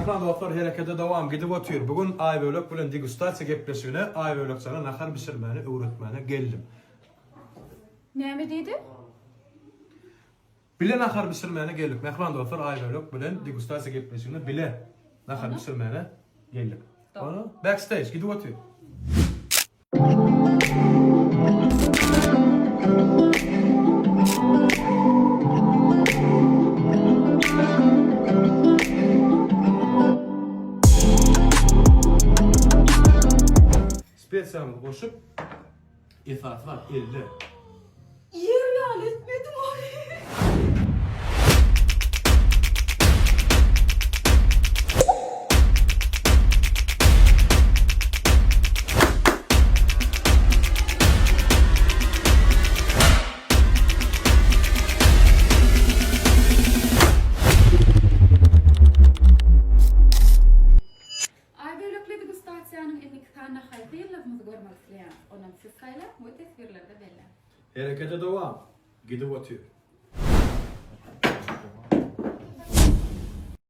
Ekran dostlar harekete devam gidip oturuyor. Bugün Aybölek bilen degustasiya gepleşigine Aybölek sana nahar pişirmeni öğretmeni geldim. Näme diýdi? Bile nahar pişirmeni geldik. Ekran dostlar Aybölek bilen degustasiya gepleşigine bile nahar pişirmeni geldik. Onu backstage gidip oturuyor. Spesiyalını koşup esası var 50. Yerlal etmedim abi. Aybölekle degustasyanyň emektarına hayırlylygymyzy görmek isleýär. Onuň siz haýla bu tesbirlerde belli. Harekete devam gidip oturuyor.